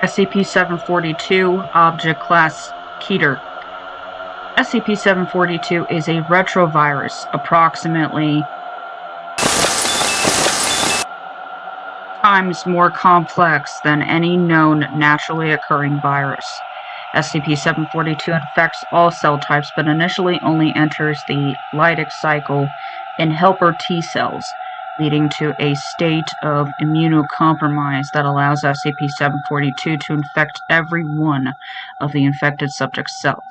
SCP-742 Object Class Keter. SCP-742 is a retrovirus, approximately times more complex than any known naturally occurring virus. SCP-742 infects all cell types, but initially only enters the lytic cycle in helper T cells, leading to a state of immunocompromise that allows SCP-742 to infect every one of the infected subject's cells.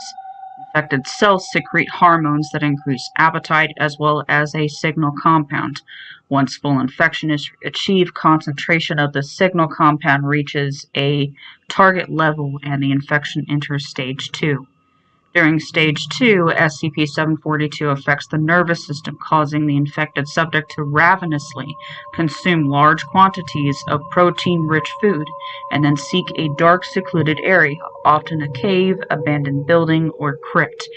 Infected cells secrete hormones that increase appetite as well as a signal compound. Once full infection is achieved, concentration of the signal compound reaches a target level and the infection enters Stage 2. During Stage 2, SCP-742 affects the nervous system, causing the infected subject to ravenously consume large quantities of protein-rich food, and then seek a dark, secluded area, often a cave, abandoned building, or crypt.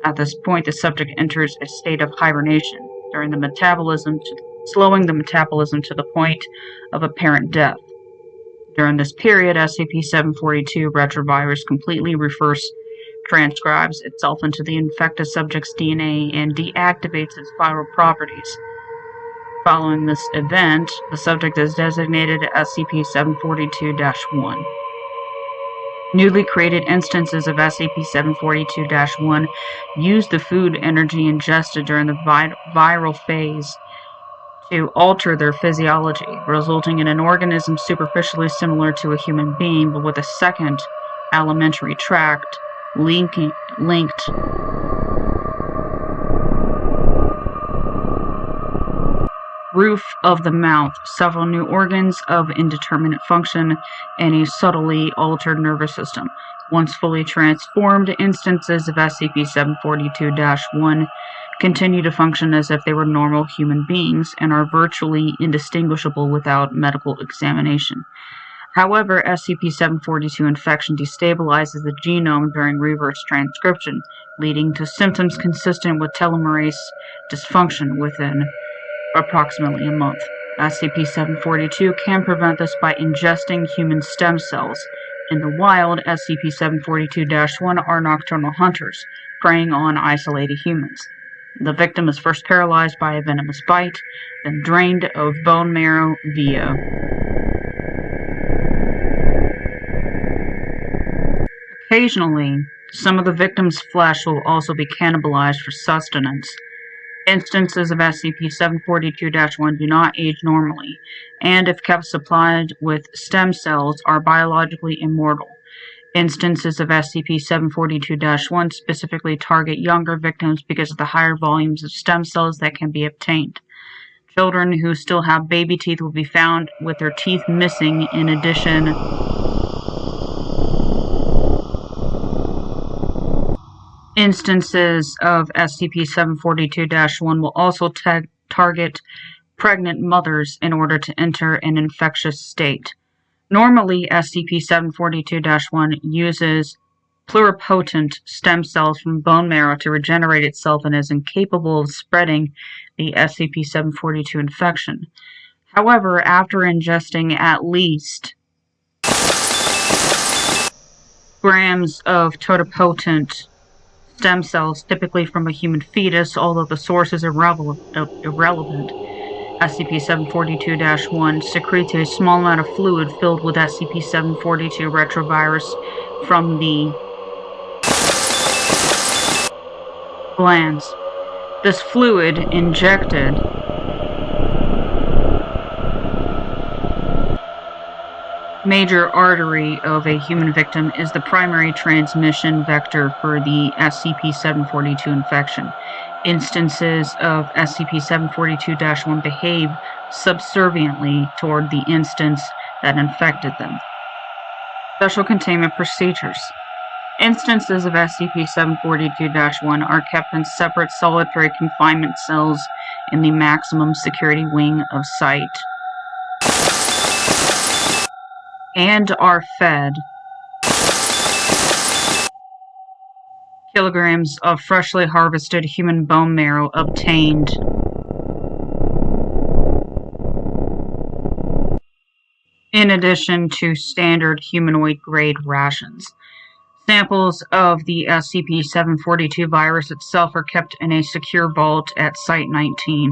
At this point, the subject enters a state of hibernation, slowing the metabolism to the point of apparent death. During this period, SCP-742 retrovirus completely transcribes itself into the infected subject's DNA and deactivates its viral properties. Following this event, the subject is designated SCP-742-1. Newly created instances of SCP-742-1 use the food energy ingested during the viral phase to alter their physiology, resulting in an organism superficially similar to a human being, but with a second alimentary tract linked roof of the mouth, several new organs of indeterminate function, and a subtly altered nervous system. Once fully transformed, instances of SCP-742-1 continue to function as if they were normal human beings and are virtually indistinguishable without medical examination. However, SCP-742 infection destabilizes the genome during reverse transcription, leading to symptoms consistent with telomerase dysfunction within approximately a month. SCP-742 can prevent this by ingesting human stem cells. In the wild, SCP-742-1 are nocturnal hunters, preying on isolated humans. The victim is first paralyzed by a venomous bite, then drained of bone marrow via Occasionally, some of the victim's flesh will also be cannibalized for sustenance. Instances of SCP-742-1 do not age normally, and if kept supplied with stem cells, are biologically immortal. Instances of SCP-742-1 specifically target younger victims because of the higher volumes of stem cells that can be obtained. Children who still have baby teeth will be found with their teeth missing. In addition, instances of SCP-742-1 will also target pregnant mothers in order to enter an infectious state. Normally, SCP-742-1 uses pluripotent stem cells from bone marrow to regenerate itself and is incapable of spreading the SCP-742 infection. However, after ingesting at least grams of totipotent stem cells, typically from a human fetus, although the source is irrelevant, SCP-742-1 secretes a small amount of fluid filled with SCP-742 retrovirus from the glands. This fluid injected major artery of a human victim is the primary transmission vector for the SCP-742 infection. Instances of SCP-742-1 behave subserviently toward the instance that infected them. Special containment procedures. Instances of SCP-742-1 are kept in separate solitary confinement cells in the maximum security wing of Site and are fed kilograms of freshly harvested human bone marrow obtained in addition to standard humanoid-grade rations. Samples of the SCP-742 virus itself are kept in a secure vault at Site-19.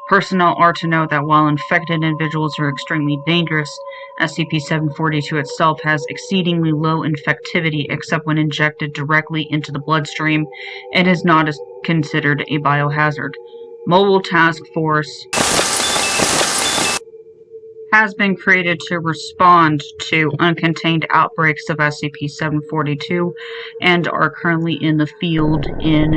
Personnel are to note that while infected individuals are extremely dangerous, SCP-742 itself has exceedingly low infectivity except when injected directly into the bloodstream. It is not considered a biohazard. Mobile Task Force has been created to respond to uncontained outbreaks of SCP-742 and are currently in the field in